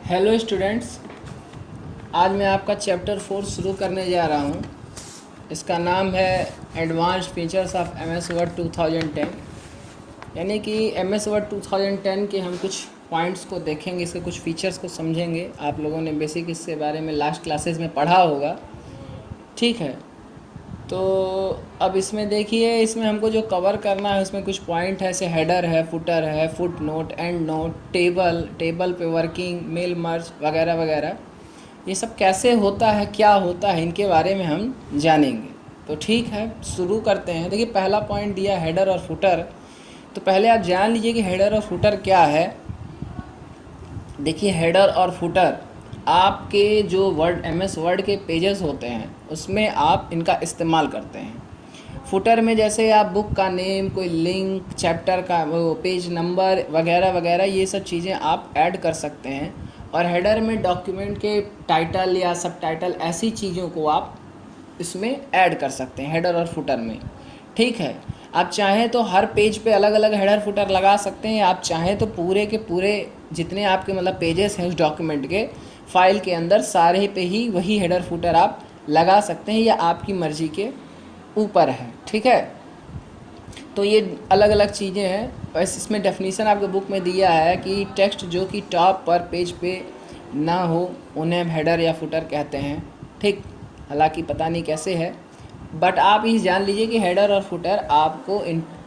Hello students, आज मैं आपका चैप्टर 4 शुरू करने जा रहा हूँ। इसका नाम है advanced features of M S Word 2010। यानी कि एम एस वर्ड 2010 के हम कुछ पॉइंट्स को देखेंगे, इसके कुछ फीचर्स को समझेंगे। आप लोगों ने बेसिक इसके बारे में लास्ट क्लासेस में पढ़ा होगा, ठीक है। तो अब इसमें देखिए, इसमें हमको जो कवर करना है उसमें कुछ पॉइंट है, जैसे हेडर है, फुटर है, foot note, and note, table पे वर्किंग, मेल मर्ज वगैरह वगैरह। ये सब कैसे होता है, क्या होता है, इनके बारे में हम जानेंगे। तो ठीक है, शुरू करते हैं। देखिए, पहला पॉइंट दिया हेडर और फुटर। तो पहले आप जान लीजिए कि हेडर और फुटर क्या है। देखिए, हेडर और फुटर आपके जो वर्ड एमएस वर्ड के पेजेस होते हैं उसमें आप इनका इस्तेमाल करते हैं। फुटर में जैसे आप बुक का नेम, कोई लिंक, चैप्टर का वो पेज नंबर वगैरह वगैरह, ये सब चीज़ें आप ऐड कर सकते हैं। और हेडर में डॉक्यूमेंट के टाइटल या सब टाइटल, ऐसी चीज़ों को आप इसमें ऐड कर सकते हैं हेडर और फुटर में, ठीक है। आप चाहें तो हर पेज पे अलग अलग हेडर फुटर लगा सकते हैं। आप चाहें तो पूरे के पूरे जितने आपके मतलब पेजेस हैं उस डॉक्यूमेंट के फाइल के अंदर सारे पे ही वही हेडर फुटर आप लगा सकते हैं, या आपकी मर्ज़ी के ऊपर है, ठीक है। तो ये अलग अलग चीज़ें हैं। वैसे इसमें डेफिनीशन आपके बुक में दिया है कि टेक्स्ट जो कि टॉप पर पेज पे ना हो उन्हें हम हेडर या फुटर कहते हैं, ठीक। हालांकि पता नहीं कैसे है, बट आप ये जान लीजिए कि हेडर और फुटर आपको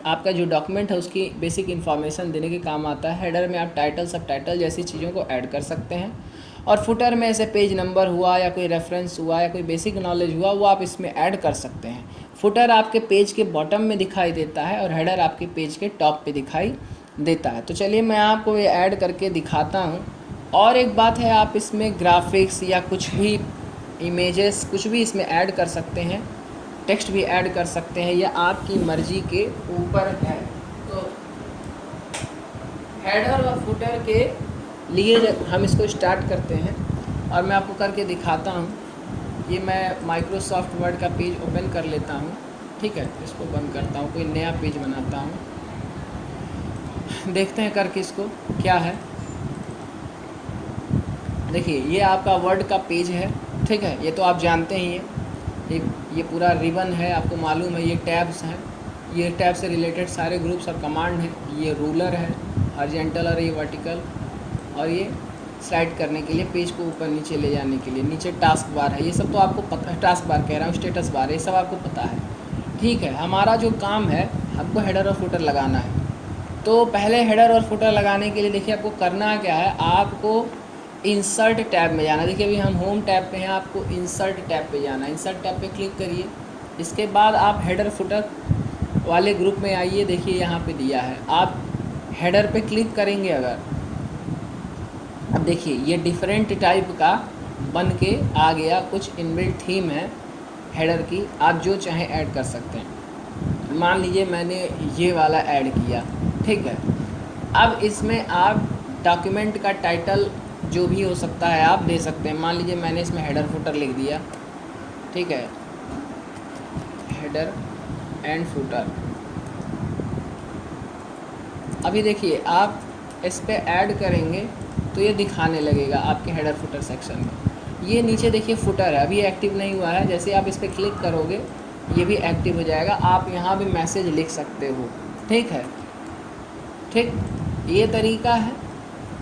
आपका जो डॉक्यूमेंट है उसकी बेसिक इन्फॉर्मेशन देने के काम आता है। हेडर में आप टाइटल, सब टाइटल जैसी चीज़ों को ऐड कर सकते हैं, और फुटर में ऐसे पेज नंबर हुआ या कोई रेफरेंस हुआ या कोई बेसिक नॉलेज हुआ, वो आप इसमें ऐड कर सकते हैं। फुटर आपके पेज के बॉटम में दिखाई देता है और हेडर आपके पेज के टॉप पे दिखाई देता है। तो चलिए मैं आपको ये ऐड करके दिखाता हूँ। और एक बात है, आप इसमें ग्राफिक्स या कुछ भी इमेजेस कुछ भी इसमें ऐड कर सकते हैं, टेक्स्ट भी ऐड कर सकते हैं, या आपकी मर्ज़ी के ऊपर है। तो हेडर और फुटर के लिए हम इसको स्टार्ट करते हैं और मैं आपको करके दिखाता हूँ। ये मैं माइक्रोसॉफ्ट वर्ड का पेज ओपन कर लेता हूँ, ठीक है। इसको बंद करता हूँ, कोई नया पेज बनाता हूँ, देखते हैं करके इसको क्या है। देखिए, ये आपका वर्ड का पेज है, ठीक है। ये तो आप जानते ही हैं, ये पूरा रिबन है, आपको मालूम है। ये टैब्स हैं, ये टैब से रिलेटेड सारे ग्रुप्स और कमांड हैं। ये रूलर है, हॉरिजॉन्टल और ये वर्टिकल, और ये स्लाइड करने के लिए, पेज को ऊपर नीचे ले जाने के लिए। नीचे टास्क बार है, ये सब तो आपको पता है। टास्क बार कह रहा हूँ, स्टेटस बार, ये सब आपको पता है, ठीक है। हमारा जो काम है, हमको हेडर और फुटर लगाना है। तो पहले हेडर और फुटर लगाने के लिए देखिए आपको करना क्या है, आपको इंसर्ट टैब में जाना। देखिए अभी हम होम टैब पे हैं, आपको इंसर्ट टैब पे जाना है। इंसर्ट टैब पे क्लिक करिए। इसके बाद आप हेडर फुटर वाले ग्रुप में आइए। देखिए यहाँ पे दिया है, आप हेडर पे क्लिक करेंगे अगर, अब देखिए ये डिफरेंट टाइप का बन के आ गया। कुछ इनबिल्ट थीम है हेडर की, आप जो चाहें ऐड कर सकते हैं। मान लीजिए मैंने ये वाला ऐड किया, ठीक है। अब इसमें आप डॉक्यूमेंट का टाइटल जो भी हो सकता है आप दे सकते हैं। मान लीजिए मैंने इसमें हेडर फुटर लिख दिया, ठीक है, हेडर एंड फुटर। अभी देखिए आप इस पर ऐड करेंगे तो ये दिखाने लगेगा आपके हेडर फुटर सेक्शन में। ये नीचे देखिए फुटर है, अभी एक्टिव नहीं हुआ है। जैसे आप इस पर क्लिक करोगे ये भी एक्टिव हो जाएगा। आप यहाँ भी मैसेज लिख सकते हो, ठीक है, ठीक। ये तरीका है।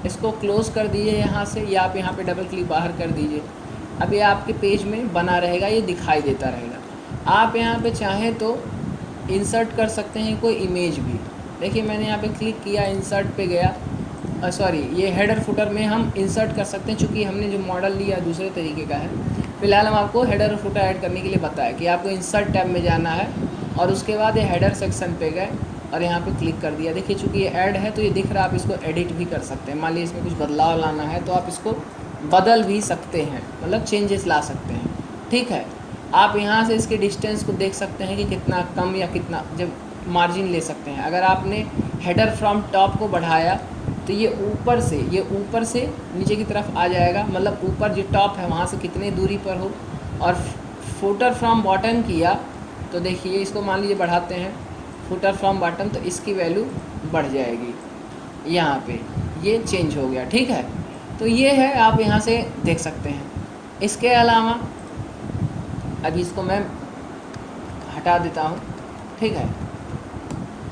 इसको क्लोज़ कर दीजिए यहाँ से, या आप यहाँ पे डबल क्लिक बाहर कर दीजिए। अब ये आपके पेज में बना रहेगा, ये दिखाई देता रहेगा। आप यहाँ पे चाहें तो इंसर्ट कर सकते हैं कोई इमेज भी। देखिए मैंने यहाँ पे क्लिक किया, इंसर्ट पे गया, सॉरी ये हेडर फुटर में हम इंसर्ट कर सकते हैं। चूँकि हमने जो मॉडल लिया दूसरे तरीके का है। फ़िलहाल हम आपको हेडर और फुटर ऐड करने के लिए बताया कि आपको इंसर्ट टैब में जाना है, और उसके बाद ये हेडर सेक्शन पे गए और यहाँ पे क्लिक कर दिया। देखिए चूँकि ये ऐड है तो ये दिख रहा है, आप इसको एडिट भी कर सकते हैं। मान लीजिए इसमें कुछ बदलाव लाना है तो आप इसको बदल भी सकते हैं, मतलब चेंजेस ला सकते हैं, ठीक है। आप यहाँ से इसके डिस्टेंस को देख सकते हैं कि कितना कम या कितना, जब मार्जिन ले सकते हैं। अगर आपने हेडर फ्रॉम टॉप को बढ़ाया तो ये ऊपर से नीचे की तरफ आ जाएगा, मतलब ऊपर जो टॉप है वहाँ से कितने दूरी पर हो। और फुटर फ्रॉम बॉटम किया तो देखिए, इसको मान लीजिए बढ़ाते हैं फुटर फ्रॉम बॉटम, तो इसकी वैल्यू बढ़ जाएगी। यहाँ पे ये चेंज हो गया, ठीक है। तो ये है, आप यहाँ से देख सकते हैं। इसके अलावा अभी इसको मैं हटा देता हूँ, ठीक है।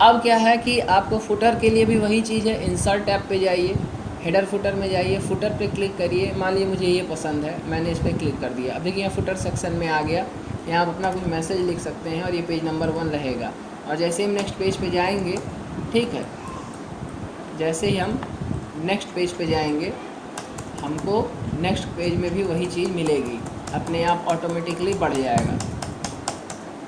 अब क्या है कि आपको फुटर के लिए भी वही चीज़ है, इंसर्ट टैब पे जाइए, हेडर फुटर में जाइए, फुटर पे क्लिक करिए। मान लीजिए मुझे ये पसंद है, मैंने इस पर क्लिक कर दिया। अब देखिए यहाँ फुटर सेक्शन में आ गया, यहाँ आप अपना कुछ मैसेज लिख सकते हैं और ये पेज नंबर 1 रहेगा। और जैसे हम नेक्स्ट पेज पे जाएंगे, ठीक है, जैसे ही हम नेक्स्ट पेज पे जाएंगे हमको नेक्स्ट पेज में भी वही चीज़ मिलेगी, अपने आप ऑटोमेटिकली बढ़ जाएगा।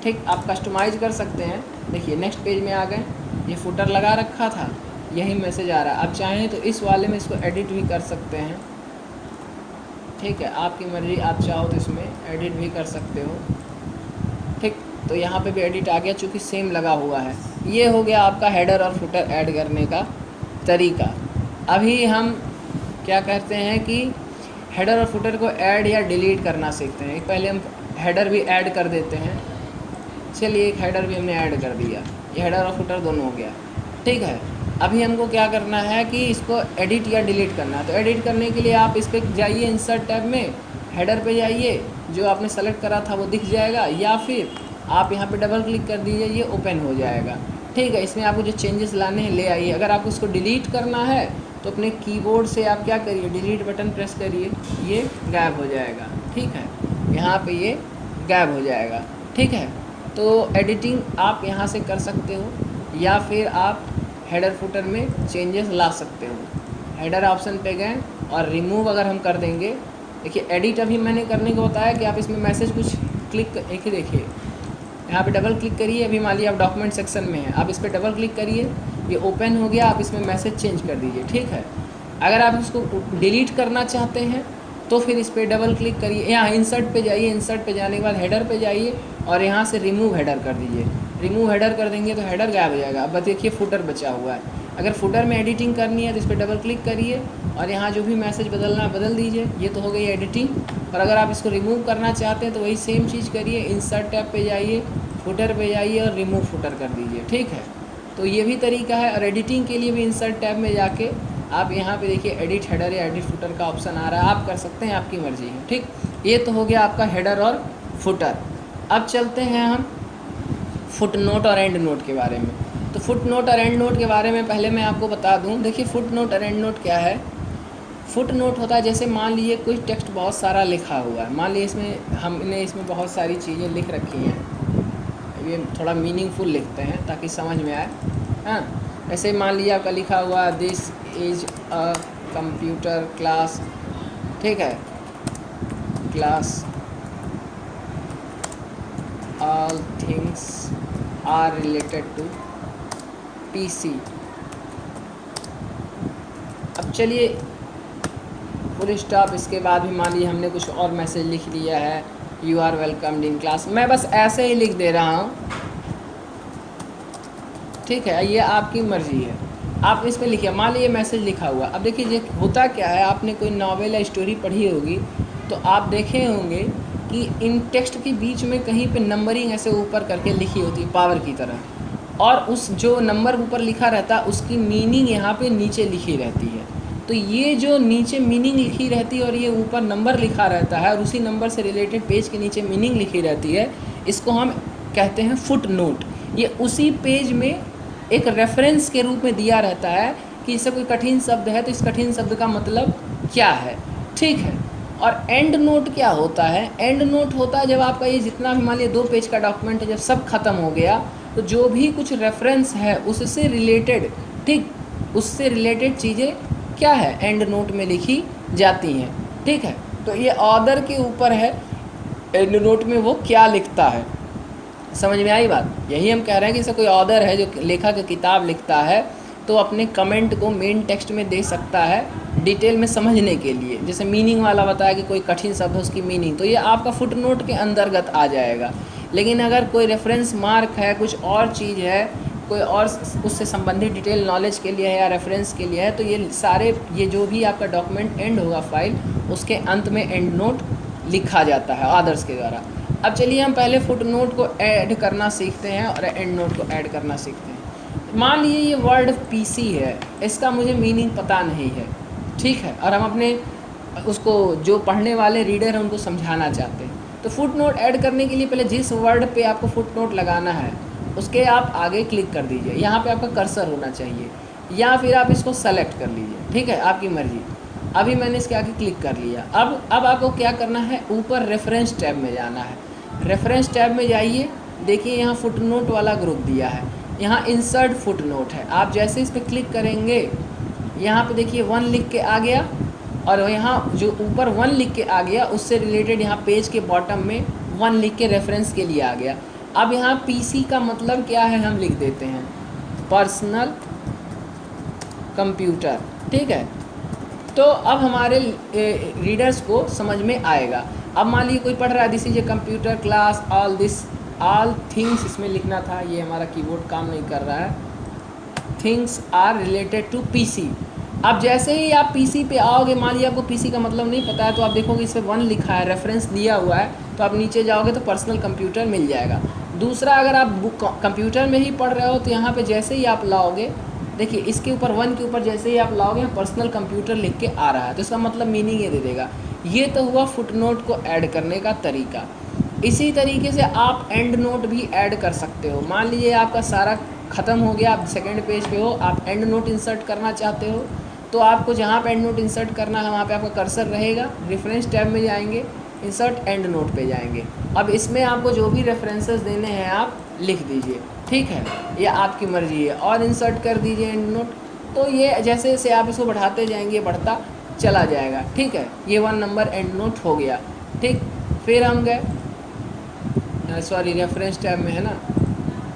ठीक, आप कस्टमाइज़ कर सकते हैं। देखिए नेक्स्ट पेज में आ गए, ये फुटर लगा रखा था, यही मैसेज आ रहा है। आप चाहें तो इस वाले में इसको एडिट भी कर सकते हैं, ठीक है, आपकी मर्ज़ी, आप चाहो तो इसमें एडिट भी कर सकते हो। ठीक, तो यहाँ पे भी एडिट आ गया, चूँकि सेम लगा हुआ है। ये हो गया आपका हेडर और फुटर ऐड करने का तरीका। अभी हम क्या करते हैं कि हेडर और फुटर को ऐड या डिलीट करना सीखते हैं। पहले हम हेडर भी ऐड कर देते हैं। चलिए एक हेडर भी हमने ऐड कर दिया, ये हेडर और फुटर दोनों हो गया, ठीक है। अभी हमको क्या करना है कि इसको एडिट या डिलीट करना है। तो एडिट करने के लिए आप इस पर जाइए, इंसर्ट टैब में हेडर पे जाइए, जो आपने सेलेक्ट करा था वो दिख जाएगा, या फिर आप यहाँ पे डबल क्लिक कर दीजिए, ये ओपन हो जाएगा, ठीक है। इसमें आपको जो चेंजेस लाने हैं ले आइए। अगर आपको इसको डिलीट करना है तो अपने कीबोर्ड से आप क्या करिए, डिलीट बटन प्रेस करिए, ये गायब हो जाएगा, ठीक है, यहाँ पे ये गायब हो जाएगा, ठीक है। तो एडिटिंग आप यहाँ से कर सकते हो, या फिर आप हेडर फुटर में चेंजेस ला सकते हो। हेडर ऑप्शन पे गए और रिमूव अगर हम कर देंगे, देखिए एडिट अभी मैंने करने को बताया कि आप इसमें मैसेज कुछ क्लिक, एक ही देखिए यहाँ पे डबल क्लिक करिए। अभी मान लीजिए आप डॉक्यूमेंट सेक्शन में हैं, आप इस पर डबल क्लिक करिए, ये ओपन हो गया, आप इसमें मैसेज चेंज कर दीजिए, ठीक है। अगर आप इसको डिलीट करना चाहते हैं तो फिर इस पर डबल क्लिक करिए, यहाँ इंसर्ट पे जाइए, इंसर्ट पे जाने के बाद हेडर पे जाइए और यहाँ से रिमूव हेडर कर दीजिए। रिमूव हेडर कर देंगे तो हेडर गायब हो जाएगा। अब देखिए फुटर बचा हुआ है। अगर फुटर में एडिटिंग करनी है तो इस पर डबल क्लिक करिए और यहाँ जो भी मैसेज बदलना है बदल दीजिए, ये तो हो गई एडिटिंग। और अगर आप इसको रिमूव करना चाहते हैं तो वही सेम चीज़ करिए, इंसर्ट टैब पे जाइए, फुटर पे जाइए और रिमूव फुटर कर दीजिए, ठीक है। तो ये भी तरीका है। और एडिटिंग के लिए भी इंसर्ट टैब में जाके आप यहाँ पे देखिए एडिट हेडर या एडिट फुटर का ऑप्शन आ रहा है, आप कर सकते हैं, आपकी मर्ज़ी है, ठीक। ये तो हो गया आपका हेडर और फुटर। अब चलते हैं हम फुट नोट और एंड नोट के बारे में। तो फुट नोट और एंड नोट के बारे में पहले मैं आपको बता दूं। देखिए फुट नोट और एंड नोट क्या है। फुट नोट होता है, जैसे मान लीजिए कोई टेक्स्ट बहुत सारा लिखा हुआ है, मान लीजिए इसमें हमने इसमें बहुत सारी चीज़ें लिख रखी हैं, ये थोड़ा मीनिंगफुल लिखते हैं ताकि समझ में आए, हाँ। ऐसे मान लीजिए आपका लिखा हुआ this is a computer class, ठीक है, class all things are related to PC. अब चलिए फुल स्टॉप, इसके बाद भी मान लीजिए हमने कुछ और मैसेज लिख दिया है, you are welcomed in class, मैं बस ऐसे ही लिख दे रहा हूँ, ठीक है, ये आपकी मर्ज़ी है, आप इस पर लिखिए। मान लीजिए मैसेज लिखा हुआ, अब देखिए ये होता क्या है, आपने कोई नावल या स्टोरी पढ़ी होगी तो आप देखे होंगे कि इन टेक्स्ट के बीच में कहीं पे नंबरिंग ऐसे ऊपर करके लिखी होती है पावर की तरह, और उस जो नंबर ऊपर लिखा रहता है उसकी मीनिंग यहाँ पे नीचे लिखी रहती है। तो ये जो नीचे मीनिंग लिखी रहती है और ये ऊपर नंबर लिखा रहता है और उसी नंबर से रिलेटेड पेज के नीचे मीनिंग लिखी रहती है, इसको हम कहते हैं फुट नोट। ये उसी पेज में एक रेफरेंस के रूप में दिया रहता है कि इससे कोई कठिन शब्द है तो इस कठिन शब्द का मतलब क्या है, ठीक है। और एंड नोट क्या होता है, एंड नोट होता है जब आपका ये जितना भी मान लिया 2 पेज का डॉक्यूमेंट है, जब सब खत्म हो गया तो जो भी कुछ रेफरेंस है उससे रिलेटेड, ठीक, उससे रिलेटेड चीज़ें क्या है एंड नोट में लिखी जाती हैं, ठीक है। तो ये ऑर्डर के ऊपर है एंड नोट में वो क्या लिखता है, समझ में आई बात। यही हम कह रहे हैं कि जैसे कोई ऑर्डर है जो लेखक किताब लिखता है तो अपने कमेंट को मेन टेक्स्ट में दे सकता है डिटेल में समझने के लिए। जैसे मीनिंग वाला बताया कि कोई कठिन शब्द है उसकी मीनिंग, तो ये आपका फुट नोट के अंतर्गत आ जाएगा। लेकिन अगर कोई रेफरेंस मार्क है, कुछ और चीज़ है, कोई और उससे संबंधित डिटेल नॉलेज के लिए है या रेफरेंस के लिए है, तो ये सारे, ये जो भी आपका डॉक्यूमेंट एंड होगा फाइल, उसके अंत में एंड नोट लिखा जाता है ऑथर्स के द्वारा। अब चलिए हम पहले फुट नोट को ऐड करना सीखते हैं और एंड नोट को ऐड करना सीखते हैं। मान लीजिए ये वर्ड पीसी है, इसका मुझे मीनिंग पता नहीं है, ठीक है, और हम अपने उसको जो पढ़ने वाले रीडर हैं उनको समझाना चाहते हैं। तो फुट नोट ऐड करने के लिए पहले जिस वर्ड पे आपको फुट नोट लगाना है उसके आप आगे क्लिक कर दीजिए। यहाँ पे आपका कर्सर होना चाहिए या फिर आप इसको सेलेक्ट कर लीजिए, ठीक है, आपकी मर्ज़ी। अभी मैंने इसके आगे क्लिक कर लिया। अब आपको क्या करना है, ऊपर रेफरेंस टैब में जाना है। रेफरेंस टैब में जाइए, देखिए यहाँ फुट नोट वाला ग्रुप दिया है, यहाँ इंसर्ट फुट नोट है। आप जैसे इस पर क्लिक करेंगे यहाँ पे देखिए 1 लिख के आ गया, और यहाँ जो ऊपर 1 लिख के आ गया उससे रिलेटेड यहाँ पेज के बॉटम में 1 लिख के रेफरेंस के लिए आ गया। अब यहाँ पीसी का मतलब क्या है हम लिख देते हैं, पर्सनल कंप्यूटर, ठीक है। तो अब हमारे रीडर्स को समझ में आएगा। अब मान लीजिए कोई पढ़ रहा है this is a computer class all things, इसमें लिखना था, ये हमारा कीबोर्ड काम नहीं कर रहा है, things are related to PC. अब जैसे ही आप पीसी पे आओगे, मान लीजिए आपको पीसी का मतलब नहीं पता है, तो आप देखोगे इस पर 1 लिखा है, रेफरेंस दिया हुआ है, तो आप नीचे जाओगे तो पर्सनल कंप्यूटर मिल जाएगा। दूसरा, अगर आप कंप्यूटर में ही पढ़ रहे हो तो यहाँ पे जैसे ही आप लाओगे, देखिए इसके ऊपर 1 के ऊपर जैसे ही आप लाओगे पर्सनल कंप्यूटर लिख के आ रहा है, तो इसका मतलब मीनिंग ये दे देगा। ये तो हुआ फुट नोट को ऐड करने का तरीका। इसी तरीके से आप एंड नोट भी ऐड कर सकते हो। मान लीजिए आपका सारा ख़त्म हो गया, आप सेकेंड पेज पे हो, आप एंड नोट इंसर्ट करना चाहते हो, तो आपको जहाँ पे एंड नोट इंसर्ट करना है वहाँ पे आपका कर्सर रहेगा, रेफरेंस टैब में जाएंगे, इंसर्ट एंड नोट पे जाएंगे। अब इसमें आपको जो भी रेफरेंसेस देने हैं आप लिख दीजिए, ठीक है, ये आपकी मर्ज़ी है, और इंसर्ट कर दीजिए एंड नोट। तो ये जैसे जैसे आप इसको बढ़ाते जाएंगे बढ़ता चला जाएगा, ठीक है। ये 1 नंबर एंड नोट हो गया, ठीक। फिर हम गए, सॉरी रेफरेंस टैब में है ना,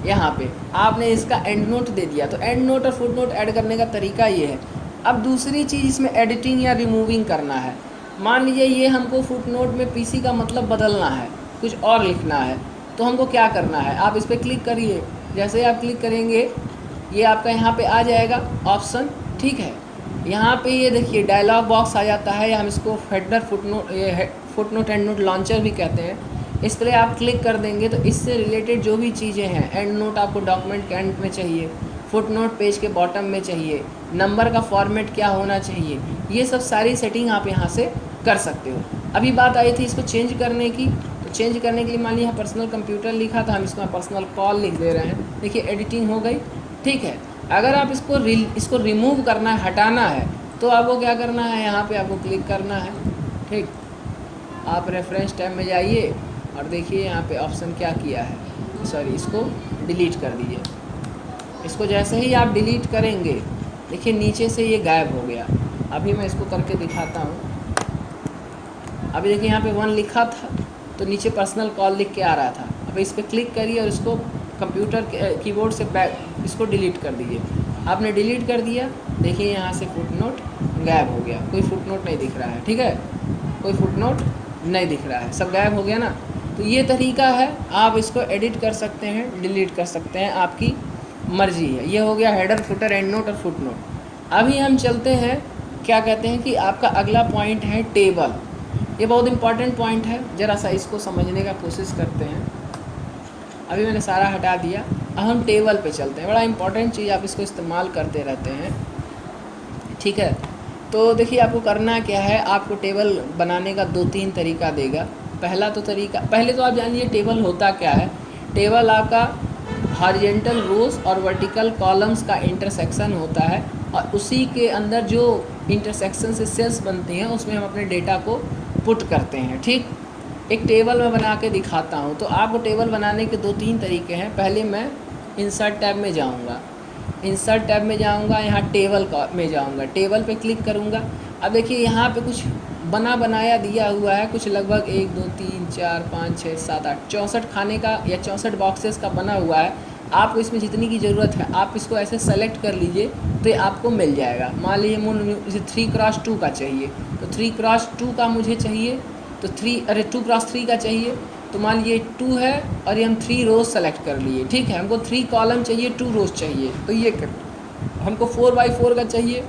यहाँ पे आपने इसका एंड नोट दे दिया। तो एंड नोट और फुट नोट ऐड करने का तरीका ये है। अब दूसरी चीज़ इसमें एडिटिंग या रिमूविंग करना है। मान लीजिए ये हमको फुट नोट में पीसी का मतलब बदलना है, कुछ और लिखना है, तो हमको क्या करना है, आप इस पर क्लिक करिए। जैसे ही आप क्लिक करेंगे ये आपका यहाँ पे आ जाएगा ऑप्शन, ठीक है। यहाँ पे ये देखिए डायलॉग बॉक्स आ जाता है, या हम इसको header foot note and note launcher भी कहते हैं। इस पर आप क्लिक कर देंगे तो इससे रिलेटेड जो भी चीज़ें हैं, एंड नोट आपको डॉक्यूमेंट के एंड में चाहिए, फुट नोट पेज के बॉटम में चाहिए, नंबर का फॉर्मेट क्या होना चाहिए, ये सब सारी सेटिंग आप यहाँ से कर सकते हो। अभी बात आई थी इसको चेंज करने की, तो चेंज करने के लिए मान लीजिए यहाँ पर्सनल कंप्यूटर लिखा था, हम इसको पर्सनल कॉल लिख दे रहे हैं, देखिए एडिटिंग हो गई, ठीक है। अगर आप इसको रिमूव करना है, हटाना है, तो आपको क्या करना है, यहाँ पे आपको क्लिक करना है, ठीक। आप रेफरेंस टैब में जाइए और देखिए यहाँ पे ऑप्शन क्या किया है, सॉरी इसको डिलीट कर दीजिए। इसको जैसे ही आप डिलीट करेंगे देखिए नीचे से ये गायब हो गया। अभी मैं इसको करके दिखाता हूँ। अभी देखिए यहाँ पे 1 लिखा था तो नीचे पर्सनल कॉल लिख के आ रहा था। अब इस पर क्लिक करिए और इसको कंप्यूटर कीबोर्ड से इसको डिलीट कर दीजिए। आपने डिलीट कर दिया, देखिए यहाँ से फुट नोट गायब हो गया, कोई फुट नोट नहीं दिख रहा है, ठीक है, कोई फुट नोट नहीं दिख रहा है, सब गायब हो गया ना। तो ये तरीका है, आप इसको एडिट कर सकते हैं, डिलीट कर सकते हैं, आपकी मर्ज़ी है। ये हो गया हेडर, फुटर, एंड नोट और फुट नोट। अभी हम चलते हैं, क्या कहते हैं कि आपका अगला पॉइंट है टेबल। ये बहुत इंपॉर्टेंट पॉइंट है, ज़रा सा इसको समझने का कोशिश करते हैं। अभी मैंने सारा हटा दिया, अब हम टेबल पे चलते हैं। बड़ा इंपॉर्टेंट चीज़, आप इसको इस्तेमाल करते रहते हैं, ठीक है। तो देखिए आपको करना क्या है, आपको टेबल बनाने का 2-3 तरीका देगा। पहला तो तरीका, पहले तो आप जान लीजिए टेबल होता क्या है। टेबल आपका हॉरिजेंटल रोज और वर्टिकल कॉलम्स का इंटरसेक्शन होता है, और उसी के अंदर जो इंटरसेक्शन से सेल्स बनती हैं उसमें हम अपने डेटा को पुट करते हैं, ठीक। एक टेबल मैं बना के दिखाता हूँ। तो आपको टेबल बनाने के 2-3 तरीके हैं। पहले मैं इंसर्ट टैब में जाऊँगा, इंसर्ट टैब में जाऊँगा, यहाँ टेबल में जाऊँगा, टेबल पे क्लिक करूँगा। अब देखिए यहाँ पे कुछ बना बनाया दिया हुआ है, कुछ लगभग 1 2 3 4 5 6 7 8 64 खाने का या 64 बॉक्सेस का बना हुआ है। आपको इसमें जितनी की ज़रूरत है आप इसको ऐसे सेलेक्ट कर लीजिए तो ये आपको मिल जाएगा। मान लीजिए मुझे 3x2 का चाहिए, तो 3x2 का मुझे चाहिए, तो 2x3 का चाहिए, तो मान लीजिए 2 है और ये हम 3 रोज़ सेलेक्ट कर लिए, ठीक है। हमको 3 कॉलम चाहिए, 2 रोज़ चाहिए, तो ये हमको 4x4 का चाहिए।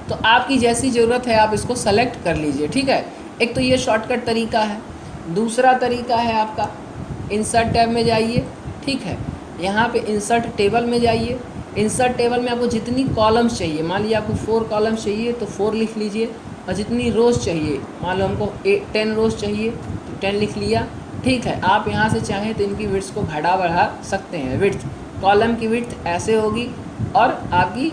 तो आपकी जैसी ज़रूरत है आप इसको सेलेक्ट कर लीजिए, ठीक है। एक तो ये शॉर्टकट तरीका है। दूसरा तरीका है आपका इंसर्ट टैब में जाइए, ठीक है, यहाँ पे इंसर्ट टेबल में जाइए। इंसर्ट टेबल में आपको जितनी कॉलम्स चाहिए, मान लीजिए आपको 4 कॉलम्स चाहिए तो 4 लिख लीजिए, और जितनी रोज़ चाहिए, मान लो हमको 10 रोज़ चाहिए तो 10 लिख लिया, ठीक है। आप यहाँ से चाहें तो इनकी विड्थ को घटा बढ़ा सकते हैं। विड्थ, कॉलम की विड्थ ऐसे होगी और आपकी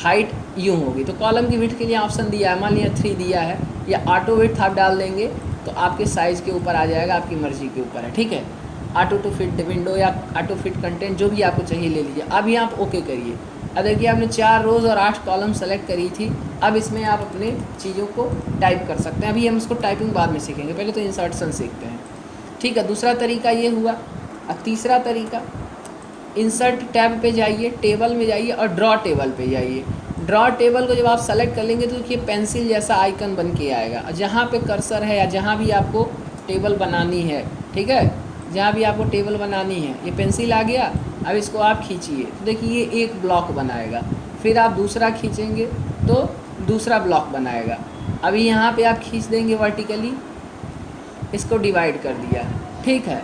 हाइट यूँ होगी। तो कॉलम की विड्थ के लिए ऑप्शन दिया है, मान लिया 3 दिया है, या ऑटो विड्थ आप डाल देंगे तो आपके साइज़ के ऊपर आ जाएगा, आपकी मर्ज़ी के ऊपर है, ठीक है। ऑटो टू फिट विंडो या ऑटो फिट कंटेंट जो भी आपको चाहिए ले लीजिए। अब यहाँ आप ओके करिए। अब देखिए आपने 4 रोज़ और 8 कॉलम सेलेक्ट करी थी। अब इसमें आप अपने चीज़ों को टाइप कर सकते हैं। अभी हम इसको टाइपिंग बाद में सीखेंगे, पहले तो इंसर्शन सीखते हैं, ठीक है। दूसरा तरीका ये हुआ। अब तीसरा तरीका, इंसर्ट टैब पे जाइए, टेबल में जाइए और ड्रॉ टेबल पे जाइए। ड्रॉ टेबल को जब आप सेलेक्ट कर लेंगे तो देखिए पेंसिल जैसा आइकन बन के आएगा। जहाँ पे कर्सर है या जहाँ भी आपको टेबल बनानी है, ठीक है, जहाँ भी आपको टेबल बनानी है, ये पेंसिल आ गया। अब इसको आप खींचिए तो देखिए ये एक ब्लॉक बनाएगा। फिर आप दूसरा खींचेंगे तो दूसरा ब्लॉक बनाएगा। अभी यहाँ पे आप खींच देंगे वर्टिकली, इसको डिवाइड कर दिया, ठीक है।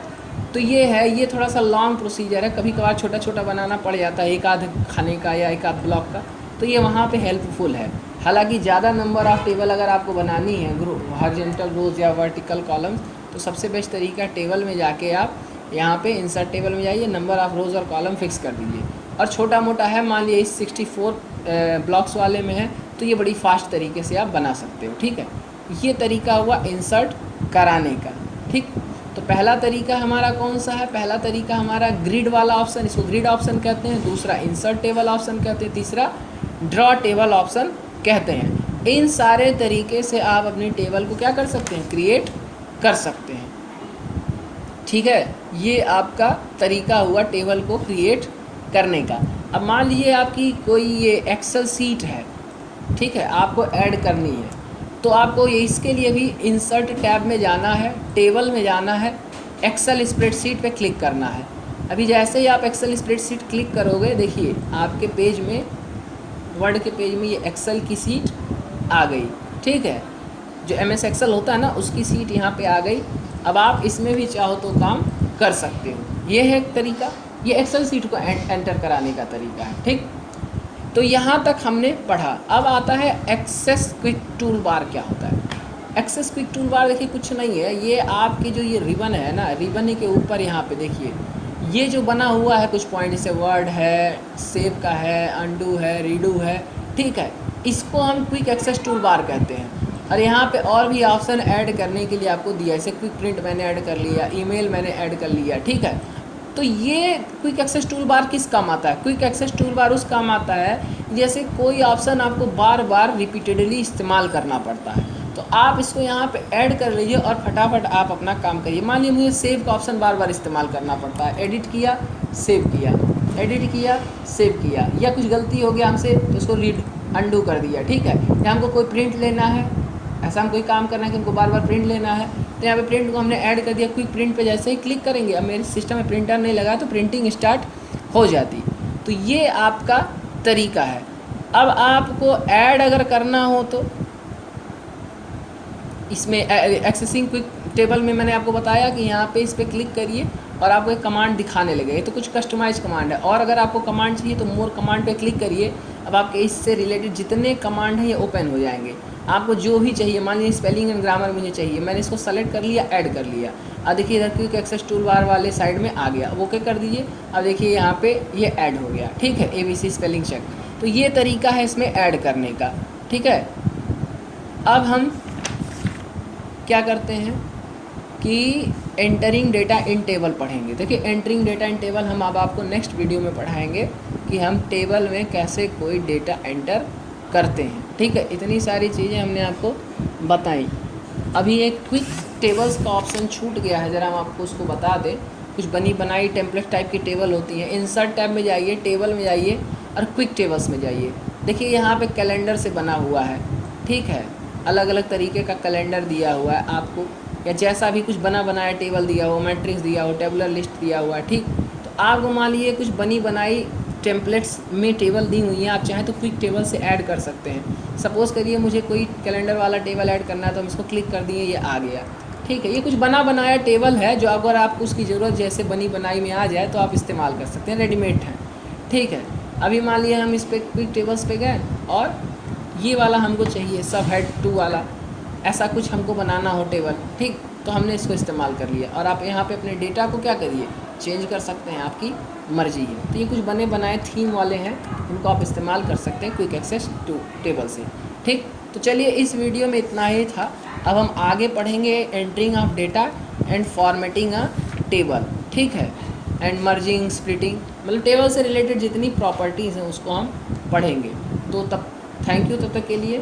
तो ये है, ये थोड़ा सा लॉन्ग प्रोसीजर है, कभी कभार छोटा छोटा बनाना पड़ जाता है, एक आध खाने का या एक आध ब्लॉक का, तो ये वहाँ पे हेल्पफुल है। हालांकि ज़्यादा नंबर ऑफ़ टेबल अगर आपको बनानी है, हॉरिजॉन्टल रोज़ या वर्टिकल कॉलम्स, तो सबसे बेस्ट तरीका टेबल में जाके आप यहाँ पे इंसर्ट टेबल में जाइए, नंबर ऑफ़ रोज़ और कॉलम फिक्स कर दीजिए। और छोटा मोटा है, मान लीजिए इस 64 ब्लॉक्स वाले में है, तो ये बड़ी फास्ट तरीके से आप बना सकते हो, ठीक है। ये तरीका हुआ इंसर्ट कराने का, ठीक। तो पहला तरीका हमारा कौन सा है? पहला तरीका हमारा ग्रिड वाला ऑप्शन, इसको ग्रिड ऑप्शन कहते हैं। दूसरा इंसर्ट टेबल ऑप्शन कहते हैं। तीसरा ड्रॉ टेबल ऑप्शन कहते हैं। इन सारे तरीके से आप अपनी टेबल को क्या कर सकते हैं? क्रिएट कर सकते हैं, ठीक है। ये आपका तरीका हुआ टेबल को क्रिएट करने का। अब मान लीजिए आपकी कोई ये एक्सेल सीट है, ठीक है, आपको ऐड करनी है, तो आपको इसके लिए भी इंसर्ट टैब में जाना है, टेबल में जाना है, एक्सेल स्प्रेडशीट पे क्लिक करना है। अभी जैसे ही आप एक्सेल स्प्रेडशीट क्लिक करोगे, देखिए आपके पेज में, वर्ड के पेज में ये एक्सेल की सीट आ गई, ठीक है। जो MS एक्सेल होता है ना, उसकी सीट यहाँ पे आ गई। अब आप इसमें भी चाहो तो काम कर सकते हो। ये है एक तरीका, ये एक्सेल सीट को एंटर कराने का तरीका है, ठीक। तो यहाँ तक हमने पढ़ा। अब आता है एक्सेस क्विक टूल बार क्या होता है। एक्सेस क्विक टूल बार देखिए कुछ नहीं है, ये आपकी जो ये रिबन है ना, रिबन के ऊपर यहाँ पे देखिए ये जो बना हुआ है कुछ पॉइंट, जैसे वर्ड है, सेव का है, अंडू है, रीडू है, ठीक है, इसको हम क्विक एक्सेस टूल बार कहते हैं। और यहाँ पे और भी ऑप्शन ऐड करने के लिए आपको दिया है, जैसे क्विक प्रिंट मैंने ऐड कर लिया, ईमेल मैंने ऐड कर लिया, ठीक है। तो ये क्विक एक्सेस टूल बार किस काम आता है? क्विक एक्सेस टूल बार उस काम आता है जैसे कोई ऑप्शन आपको बार बार रिपीटेडली इस्तेमाल करना पड़ता है, तो आप इसको यहाँ पे ऐड कर लीजिए और फटाफट आप अपना काम करिए। मान लीजिए मुझे सेव का ऑप्शन बार बार इस्तेमाल करना पड़ता है, एडिट किया, सेव किया, एडिट किया, सेव किया, या कुछ गलती हो गया हमसे तो उसको रीड अंडू कर दिया, ठीक है। या हमको कोई प्रिंट लेना है, ऐसा हम कोई काम करना है कि हमको बार बार प्रिंट लेना है, तो यहाँ पे प्रिंट को हमने ऐड कर दिया। क्विक प्रिंट पे जैसे ही क्लिक करेंगे, अब मेरे सिस्टम में प्रिंटर नहीं लगा तो प्रिंटिंग स्टार्ट हो जाती। तो ये आपका तरीका है। अब आपको ऐड अगर करना हो तो इसमें एक्सेसिंग क्विक टेबल में मैंने आपको बताया कि यहाँ पे इस पर क्लिक करिए और आपको एक कमांड दिखाने लगे। ये तो कुछ कस्टमाइज कमांड है, और अगर आपको कमांड चाहिए तो मोर कमांड पे क्लिक करिए। अब आपके इससे रिलेटेड जितने कमांड हैं ये ओपन हो जाएंगे। आपको जो भी चाहिए, मान लीजिए स्पेलिंग एंड ग्रामर मुझे चाहिए, मैंने इसको सेलेक्ट कर लिया, ऐड कर लिया। अब देखिए इधर क्विक एक्सेस टूल बार वाले साइड में आ गया, ओके कर दीजिए। अब देखिए यहाँ पे ये ऐड हो गया, ठीक है, ABC स्पेलिंग चेक। तो ये तरीका है इसमें ऐड करने का, ठीक है। अब हम क्या करते हैं कि एंटरिंग डेटा इन टेबल पढ़ेंगे। देखिए एंटरिंग डेटा इन टेबल हम अब आपको नेक्स्ट वीडियो में पढ़ाएंगे कि हम टेबल में कैसे कोई डेटा एंटर करते हैं, ठीक है। इतनी सारी चीज़ें हमने आपको बताई। अभी एक क्विक टेबल्स का ऑप्शन छूट गया है, ज़रा हम आपको उसको बता दें। कुछ बनी बनाई टेम्पलेट टाइप की टेबल होती है। इंसर्ट टैब में जाइए, टेबल में जाइए और क्विक टेबल्स में जाइए। देखिए यहाँ पे कैलेंडर से बना हुआ है, ठीक है, अलग अलग तरीके का कैलेंडर दिया हुआ है आपको, या जैसा भी कुछ बना बनाया टेबल दिया हो, मैट्रिक्स दिया हो, टेबुलर लिस्ट दिया हुआ है, ठीक। तो आपको मान लीजिए कुछ बनी बनाई टेम्पलेट्स में टेबल दी हुई हैं, आप चाहें तो क्विक टेबल से ऐड कर सकते हैं। सपोज़ करिए मुझे कोई कैलेंडर वाला टेबल ऐड करना है, तो हम इसको क्लिक कर दिए, ये आ गया, ठीक है। ये कुछ बना बनाया टेबल है जो अगर आपको उसकी ज़रूरत जैसे बनी बनाई में आ जाए तो आप इस्तेमाल कर सकते हैं, रेडीमेड है, ठीक है। अभी मान लीजिए हम इस पर क्विक टेबल्स पे गए और ये वाला हमको चाहिए सब हेड 2 वाला, ऐसा कुछ हमको बनाना हो टेबल, ठीक, तो हमने इसको इस्तेमाल कर लिया। और आप यहाँ पे अपने डेटा को क्या करिए, चेंज कर सकते हैं, आपकी मर्जी है। तो ये कुछ बने बनाए थीम वाले हैं, इनको आप इस्तेमाल कर सकते हैं क्विक एक्सेस टू टेबल से, ठीक। तो चलिए इस वीडियो में इतना ही था। अब हम आगे पढ़ेंगे entering of data and formatting a table, ठीक है, एंड मर्जिंग स्प्लिटिंग, मतलब टेबल से रिलेटेड जितनी प्रॉपर्टीज़ हैं उसको हम पढ़ेंगे। तो तब थैंक यू तब तक के लिए।